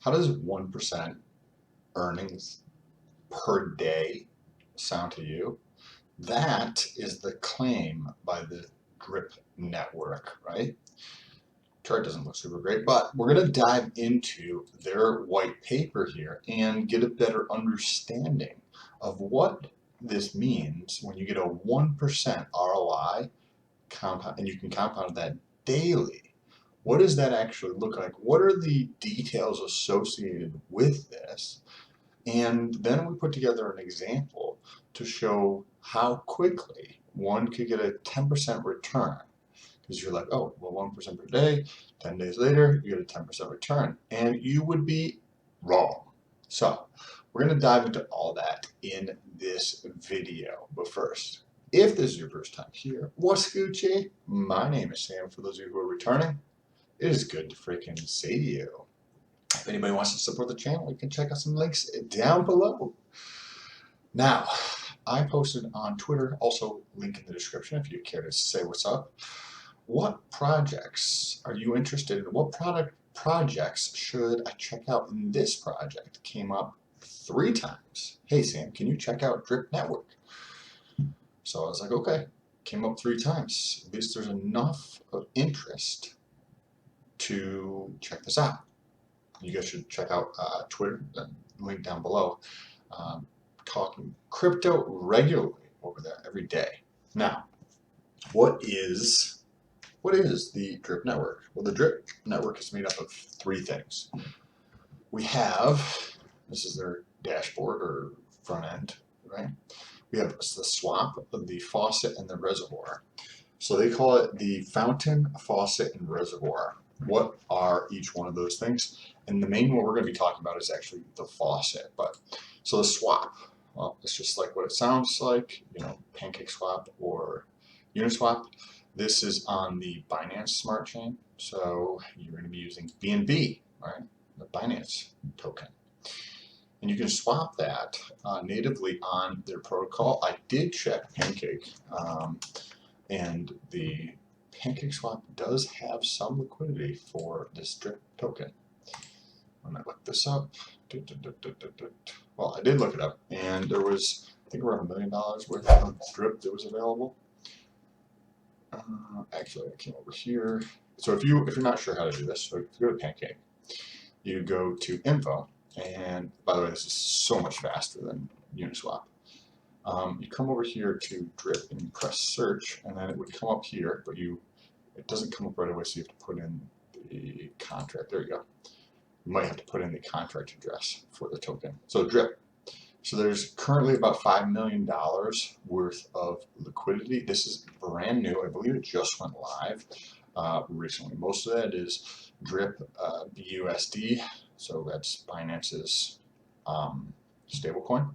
How does 1% earnings per day sound to you? That is the claim by the Drip network, right? Chart doesn't look super great, but we're going to dive into their white paper here and get a better understanding of what this means when you get a 1% ROI compound, and you can compound that daily. What does that actually look like? What are the details associated with this? And then we put together an example to show how quickly one could get a 10% return. Because you're like, oh, well, 1% per day, 10 days later, you get a 10% return. And you would be wrong. So we're going to dive into all that in this video. But first, if this is your first time here, what's Gucci? My name is Sam. For those of you who are returning, it is good to freaking see you. If anybody wants to support the channel, you can check out some links down below. Now, I posted on Twitter, also link in the description if you care to say what's up. What projects are you interested in? What projects should I check out? And this project came up 3 times. Hey Sam, can you check out Drip Network? So I was like, okay. Came up 3 times. At least there's enough of interest to check this out. You guys should check out Twitter, the link down below. Talking crypto regularly over there every day. Now, what is the Drip Network? Well, the Drip Network is made up of 3 things. We have, this is their dashboard or front end, right? We have the swap, the faucet, and the reservoir. So they call it the fountain, faucet, and reservoir. What are each one of those things? And the main one we're going to be talking about is actually the faucet. But so the swap, well, it's just like what it sounds like, you know, Pancake Swap or Uniswap. This is on the Binance Smart Chain, so you're going to be using BNB, right? The Binance token. And you can swap that natively on their protocol. I did check Pancake, and the Pancake Swap does have some liquidity for this Drip token. When I look this up, well, I did look it up, and there was, I think, around $1 million worth of Drip that was available. Actually, I came over here. So if you're not sure how to do this, so if you go to Pancake, you go to Info, and by the way, this is so much faster than Uniswap. You come over here to Drip and you press search, and then it would come up here, but it doesn't come up right away, so you have to put in the contract. There you go. You might have to put in the contract address for the token. So Drip. So there's currently about $5 million worth of liquidity. This is brand new. I believe it just went live recently. Most of that is Drip BUSD, so that's Binance's stablecoin,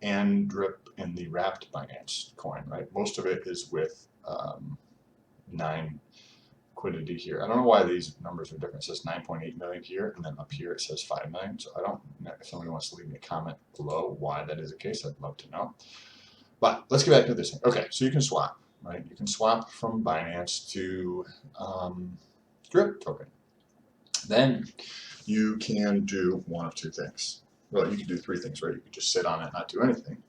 and Drip in the wrapped Binance coin, right? Most of it is with 9 liquidity here. I don't know why these numbers are different. It says 9.8 million here, and then up here it says 5 million. So I don't know if somebody wants to leave me a comment below why that is the case. I'd love to know. But let's get back to this thing. Okay, so you can swap, right? You can swap from Binance to Drip token. Then you can do one of 2 things. Well, you can do 3 things, right? You could just sit on it and not do anything.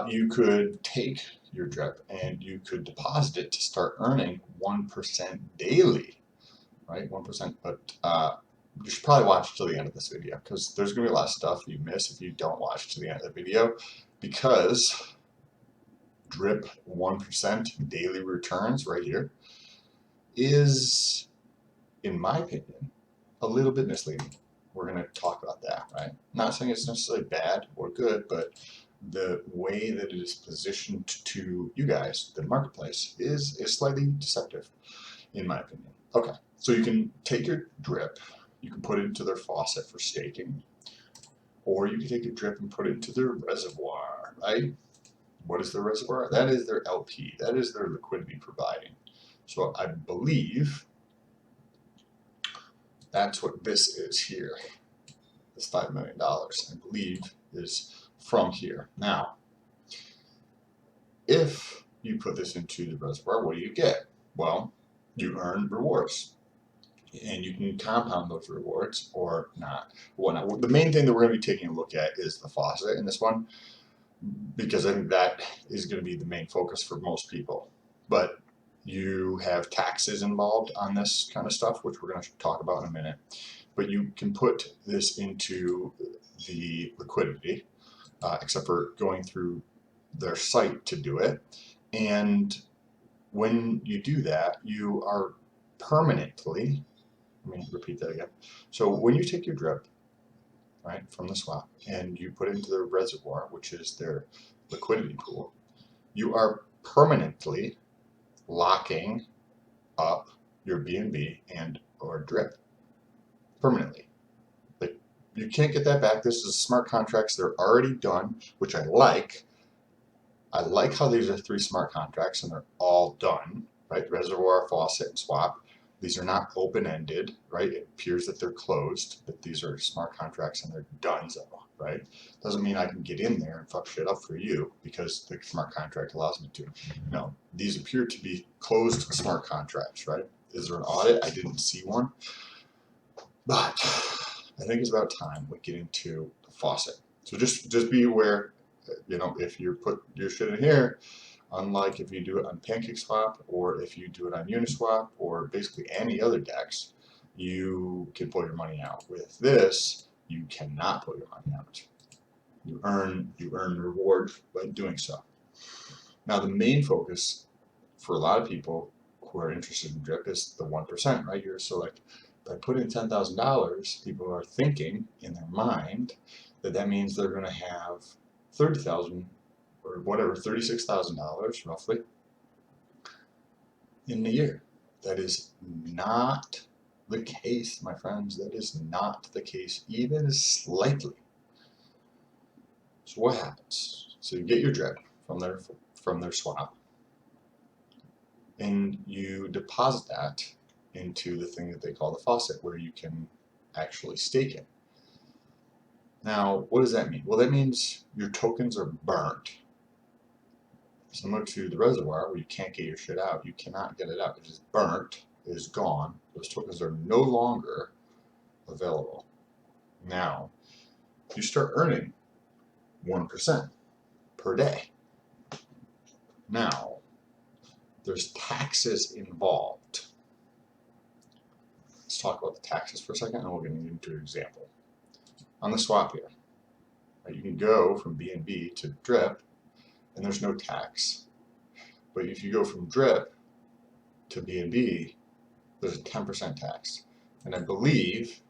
You could take your Drip and you could deposit it to start earning 1% daily, right? 1%, but you should probably watch till the end of this video because there's going to be a lot of stuff you miss if you don't watch to the end of the video, because Drip 1% daily returns right here is, in my opinion, a little bit misleading. We're going to talk about that, right? Not saying it's necessarily bad or good, but the way that it is positioned to you guys, the marketplace, is slightly deceptive, in my opinion. Okay, so you can take your Drip, you can put it into their faucet for staking, or you can take your Drip and put it into their reservoir, right? What is their reservoir? That is their LP. That is their liquidity providing. So I believe that's what this is here. This $5 million, I believe, is from here. Now, if you put this into the reservoir, what do you get? Well, you earn rewards. and you can compound those rewards or not. The main thing that we're going to be taking a look at is the faucet in this one, because I think that is going to be the main focus for most people. But you have taxes involved on this kind of stuff, which we're going to talk about in a minute. But you can put this into the liquidity, except for going through their site to do it. And when you do that, you are permanently, let me repeat that again. So when you take your drip, right, from the swap and you put it into the reservoir, which is their liquidity pool, you are permanently locking up your BNB and or drip permanently. Like, you can't get that back. This is smart contracts. They're already done, which I like. I like how these are 3 smart contracts and they're all done, right? Reservoir, faucet, and swap. These are not open-ended, right? It appears that they're closed, but these are smart contracts and they're done, right? Doesn't mean I can get in there and fuck shit up for you because the smart contract allows me to. No, these appear to be closed smart contracts, right? Is there an audit? I didn't see one, but I think it's about time we get into the faucet. So just be aware, if you put your shit in here, unlike if you do it on PancakeSwap or if you do it on Uniswap or basically any other DEX, you can pull your money out. With this, you cannot pull your money out. You earn reward by doing so. Now, the main focus for a lot of people who are interested in drip is the 1%, right? So like, if I put in $10,000, people are thinking in their mind that means they're going to have 30,000 or whatever, $36,000 roughly in a year. That is not the case, my friends. That is not the case, even slightly. So what happens? So you get your drip from their swap, and you deposit that into the thing that they call the faucet, where you can actually stake it. Now, what does that mean? Well, that means your tokens are burnt. Similar to the reservoir where you can't get your shit out. You cannot get it out. It is burnt. It is gone. Those tokens are no longer available. Now, you start earning 1% per day. Now, there's taxes involved. Let's talk about the taxes for a second, and we'll get into an example. On the swap here, right, you can go from BNB to drip, and there's no tax. But if you go from drip to BNB, there's a 10% tax. And I believe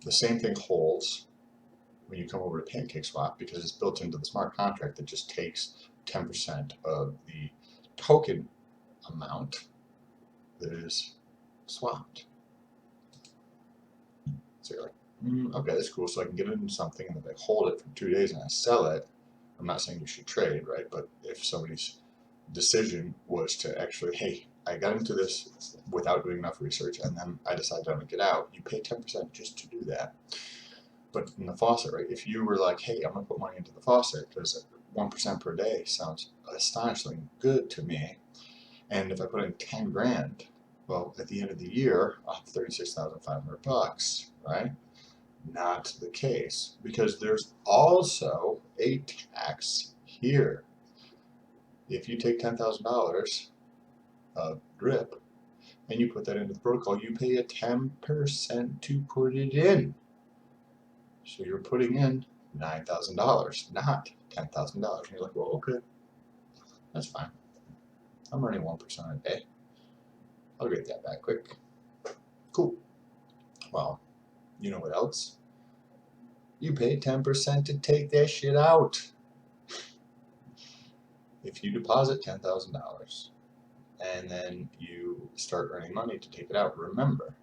the same thing holds when you come over to PancakeSwap, because it's built into the smart contract that just takes 10% of the token amount that is swapped. So you're like, okay, that's cool. So I can get into something and then I hold it for 2 days and I sell it. I'm not saying you should trade, right? But if somebody's decision was to actually, hey, I got into this without doing enough research and then I decided I'm gonna get out, you pay 10% just to do that. But in the faucet, right, if you were like, hey, I'm gonna put money into the faucet because 1% per day sounds astonishingly good to me, and if I put in 10 grand, well, at the end of the year, I'll have $36,500, right? Not the case, because there's also a tax here. If you take $10,000 of drip and you put that into the protocol, you pay a 10% to put it in. So you're putting in $9,000, not $10,000. And you're like, well, okay, that's fine. I'm earning 1% a day. I'll get that back quick. Cool. Well, you know what else? You pay 10% to take that shit out. If you deposit $10,000 and then you start earning money to take it out, remember,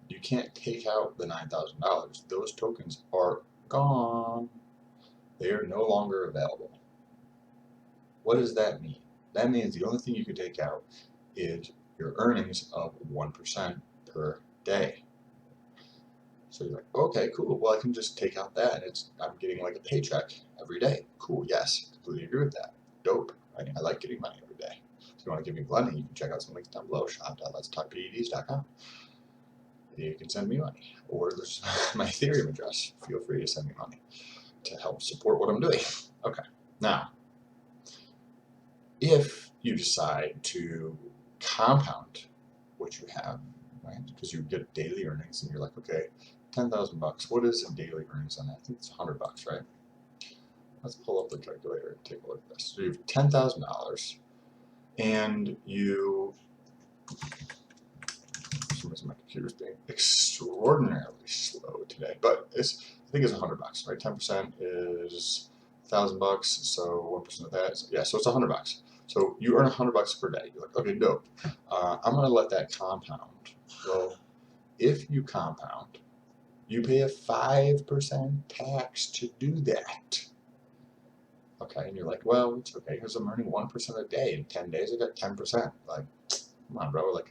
you can't take out the $9,000. Those tokens are gone. They are no longer available. What does that mean? That means the only thing you can take out is your earnings of 1% per day. So you're like, okay, cool. Well, I can just take out that. I'm getting like a paycheck every day. Cool. Yes, completely agree with that. Dope. Right? I like getting money every day. If you want to give me money, you can check out some links down below. Shop.letstalkpeds.com. you can send me money. Or there's my Ethereum address. Feel free to send me money to help support what I'm doing. Okay, now, if you decide to compound what you have, right? Because you get daily earnings, and you're like, okay, 10,000 bucks. What is the daily earnings on that? I think it's 100 bucks, right? Let's pull up the calculator and take a look at this. So you have $10,000, and you. For some reason, my computer's being extraordinarily slow today, but I think it's 100 bucks, right? 10% is 1,000 bucks, so 1% of that, so it's 100 bucks. So you earn 100 bucks per day. You're like, okay, dope. I'm gonna let that compound. Well, if you compound, you pay a 5% tax to do that. Okay, and you're like, well, it's okay because I'm earning 1% a day. In 10 days, I got 10%. Like, come on, bro. Like,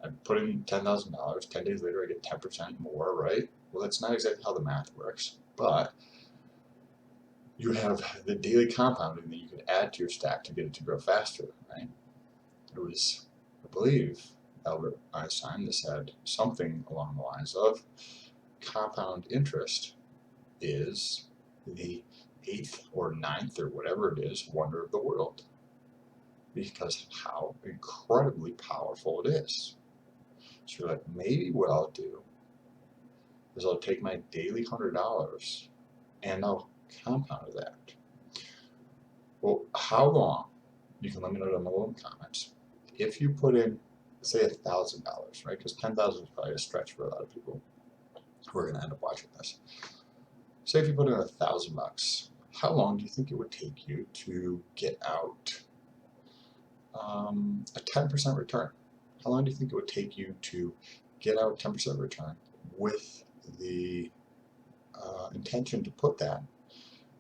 I put in $10,000. 10 days later, I get 10% more, right? Well, that's not exactly how the math works, but you have the daily compounding that you can add to your stack to get it to grow faster, right? It was, I believe, Albert Einstein that said something along the lines of compound interest is the 8th or 9th or whatever it is wonder of the world, because how incredibly powerful it is. So you're like, maybe what I'll do is I'll take my daily $100 and I'll compound that. Well, how long? You can let me know down below in the comments. If you put in, say, $1,000, right? Because 10,000 is probably a stretch for a lot of people who are going to end up watching this. Say if you put in $1,000, how long do you think it would take you to get out a 10% return? How long do you think it would take you to get out 10% return with the intention to put that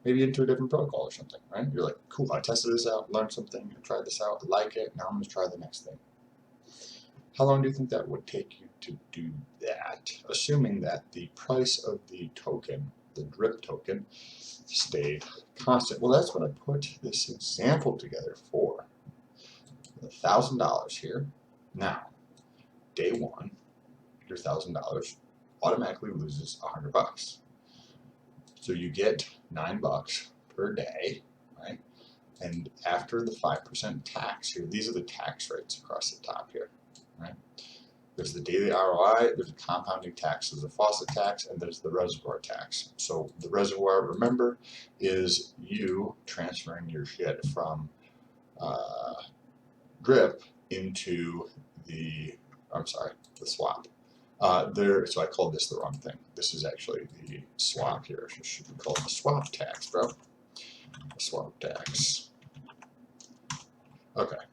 maybe into a different protocol or something, right? You're like, cool, I tested this out, learned something, I tried this out, I like it, now I'm going to try the next thing. How long do you think that would take you to do that, assuming that the price of the token, the drip token, stayed constant? Well, that's what I put this example together for. $1,000 here. Now, day one, your $1,000 automatically loses 100 bucks. So you get $9 per day, right? And after the 5% tax here, these are the tax rates across the top here, right? There's the daily ROI, there's a compounding tax, there's a faucet tax, and there's the reservoir tax. So the reservoir, remember, is you transferring your shit from drip into the swap. So I called this the wrong thing. This is actually the swap here. It should be called the swap tax, bro. The swap tax. Okay.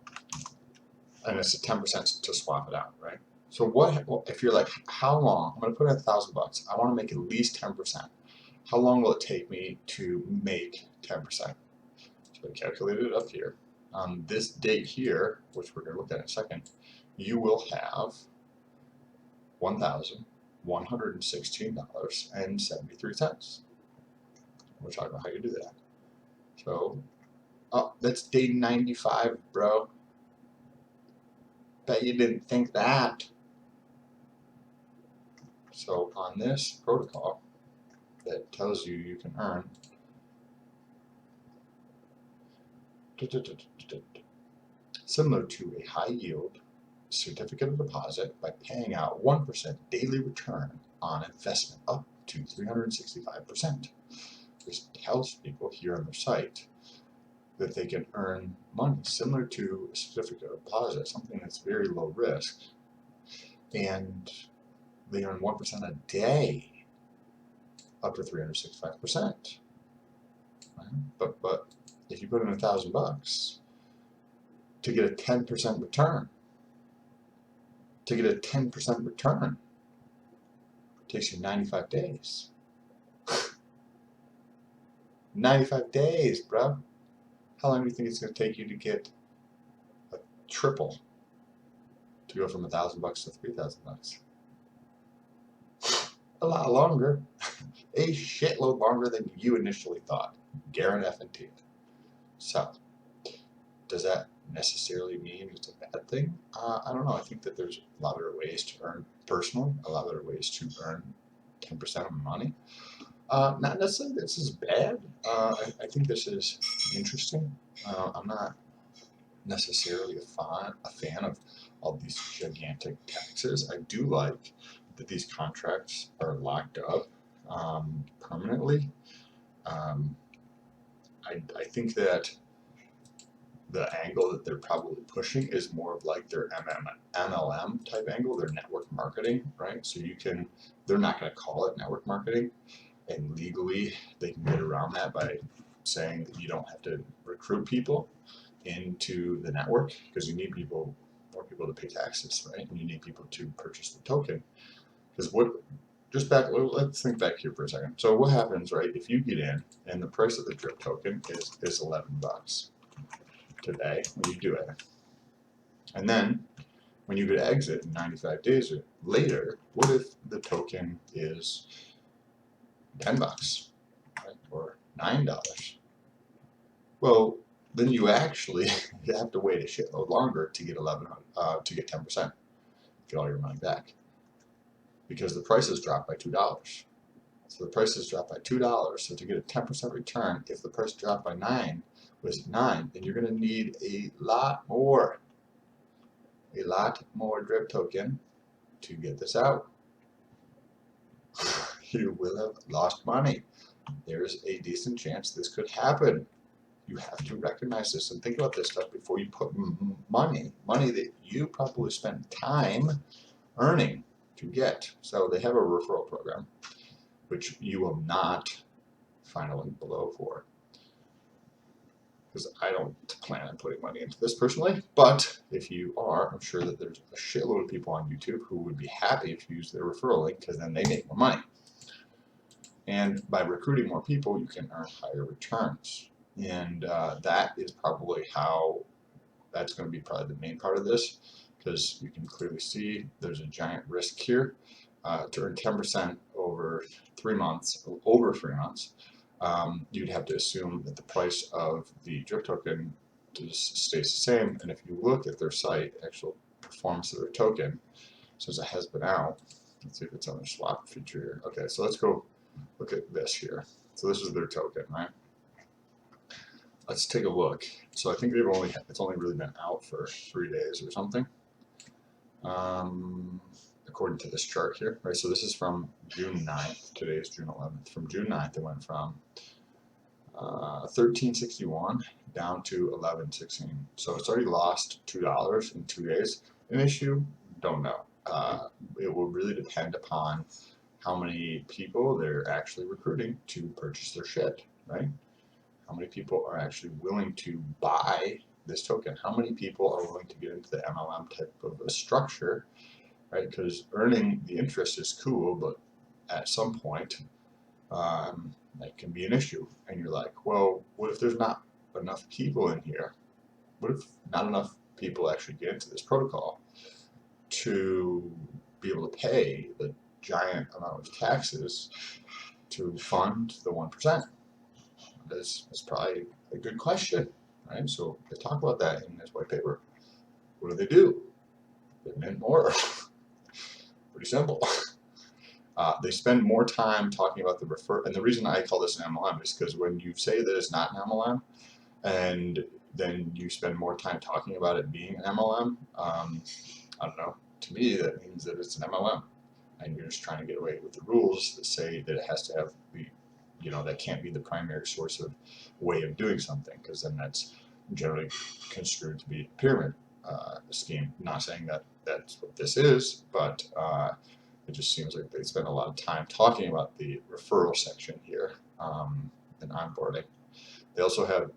And it's a 10% to swap it out, right? So well, if you're like, how long? I'm going to put in $1,000. I want to make at least 10%. How long will it take me to make 10%? So I calculated it up here. On this date here, which we're going to look at in a second, you will have $1,116.73. We'll talk about how you do that. So, oh, that's day 95, bro. Bet you didn't think that. So on this protocol that tells you you can earn similar to a high yield certificate of deposit by paying out 1% daily return on investment up to 365%. This tells people here on their site that they can earn money similar to a certificate of deposit, something that's very low risk, and they earn 1% a day up to 365%. Right? But if you put in $1,000 to get a 10% return, takes you 95 days. 95 days, bro. How long do you think it's going to take you to get a triple, to go from $1,000 to $3,000? A lot longer. A shitload longer than you initially thought. Guarantee it. So, does that necessarily mean it's a bad thing? I don't know. I think that there's a lot of ways to earn personally, a lot of other ways to earn 10% of money. Not necessarily this is bad. I think this is interesting. I'm not necessarily a fan of all these gigantic taxes. I do like that these contracts are locked up permanently. Um, I think that the angle that they're probably pushing is more of like their MLM type angle, their network marketing, right? So they're not going to call it network marketing, and legally they can get around that by saying that you don't have to recruit people into the network because you need more people to pay taxes, right? And you need people to purchase the token. Because let's think back here for a second. So what happens, right, if you get in and the price of the drip token is $11 today when you do it, and then when you go to exit 95 days later, what if the token is $10, right, or $9? Well, then you actually you have to wait a shitload longer to get to get 10%, get all your money back, because the price has dropped by $2. So the price has dropped by $2. So to get a 10% return, if the price dropped by $9, then you're going to need a lot more drip token to get this out. You will have lost money. There's a decent chance this could happen. You have to recognize this and think about this stuff before you put money that you probably spent time earning to get. So they have a referral program, which you will not find a link below for, because I don't plan on putting money into this personally. But if you are, I'm sure that there's a shitload of people on YouTube who would be happy if you use their referral link, because then they make more money. And by recruiting more people, you can earn higher returns. And that is probably that's going to be probably the main part of this, because you can clearly see there's a giant risk here. To earn 10% over 3 months, you'd have to assume that the price of the drip token just stays the same. And if you look at their site, actual performance of their token, since it has been out, let's see if it's on their swap feature here. Okay, so let's go look at this here. So this is their token, right? Let's take a look. So I think it's only really been out for 3 days or something, according to this chart here, right? So this is from June 9th. Today is June 11th. From June 9th, it went from 1361 down to 1116. So it's already lost $2 in 2 days. An issue? Don't know. It will really depend upon how many people they're actually recruiting to purchase their shit, right? How many people are actually willing to buy this token? How many people are willing to get into the MLM type of a structure, right? Because earning the interest is cool, but at some point, that can be an issue. And you're like, well, what if there's not enough people in here? What if not enough people actually get into this protocol to be able to pay the giant amount of taxes to fund the 1%? That's probably a good question, right? So they talk about that in this white paper. What do? They mint more. Pretty simple. They spend more time talking about and the reason I call this an MLM is because when you say that it's not an MLM, and then you spend more time talking about it being an MLM, I don't know. To me, that means that it's an MLM, and you're just trying to get away with the rules that say that it has to have that can't be the primary source of way of doing something, because then that's generally construed to be a pyramid scheme. Not saying that that's what this is, but it just seems like they spend a lot of time talking about the referral section here and onboarding. They also have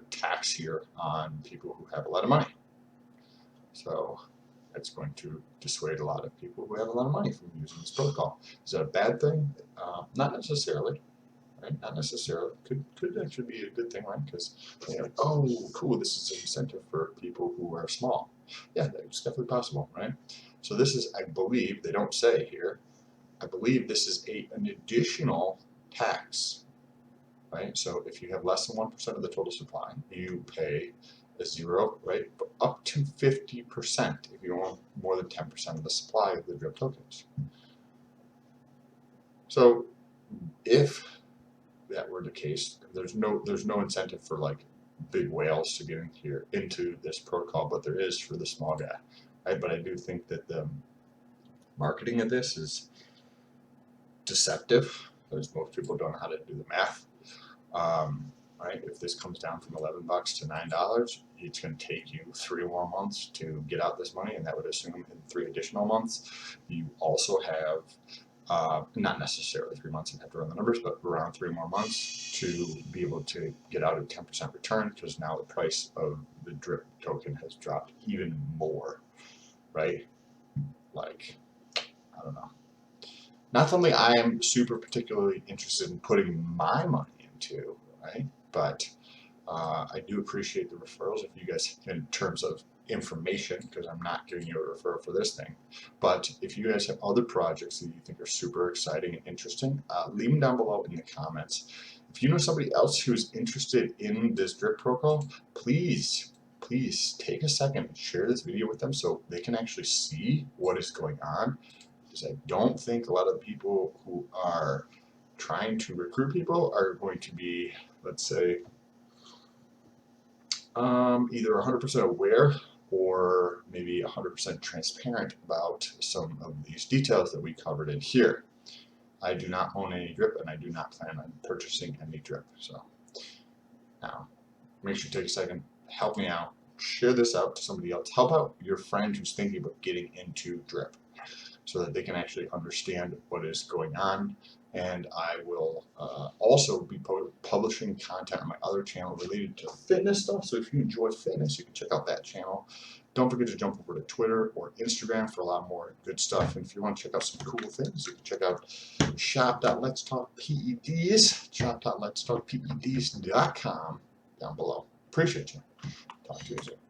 tax here on people who have a lot of money. So that's going to dissuade a lot of people who have a lot of money from using this protocol. Is that a bad thing? Not necessarily. Right? Not necessarily. Could actually be a good thing, right? Because they're like, oh, cool, this is an incentive for people who are small. Yeah, that's definitely possible, right? So this is, I believe, they don't say here, I believe this is an additional tax, right? So if you have less than 1% of the total supply, you pay 0, right? But up to 50% if you own more than 10% of the supply of the drip tokens. So if that were the case, there's no incentive for like big whales to get into this protocol, but there is for the small guy, right? But I do think that the marketing of this is deceptive because most people don't know how to do the math. Right? If this comes down from $11 to $9, it's going to take you 3 more months to get out this money, and that would assume in 3 additional months you also have not necessarily 3 months, and have to run the numbers, but around 3 more months to be able to get out a 10% return, because now the price of the drip token has dropped even more, right? Like, I don't know. Not something I am super particularly interested in putting my money into, right? But I do appreciate the referrals if you guys, in terms of information, because I'm not giving you a referral for this thing. But if you guys have other projects that you think are super exciting and interesting, leave them down below in the comments. If you know somebody else who's interested in this drip protocol, please take a second and share this video with them so they can actually see what is going on. Because I don't think a lot of the people who are trying to recruit people are going to be, let's say, either 100% aware or maybe 100% transparent about some of these details that we covered in here. I do not own any drip, and I do not plan on purchasing any drip. So now, make sure to take a second, help me out, share this out to somebody else. Help out your friend who's thinking about getting into drip, so that they can actually understand what is going on. And I will also be publishing content on my other channel related to fitness stuff. So if you enjoy fitness, you can check out that channel. Don't forget to jump over to Twitter or Instagram for a lot more good stuff. And if you want to check out some cool things, you can check out shop.letstalkpeds, shop.letstalkpeds.com down below. Appreciate you. Talk to you soon.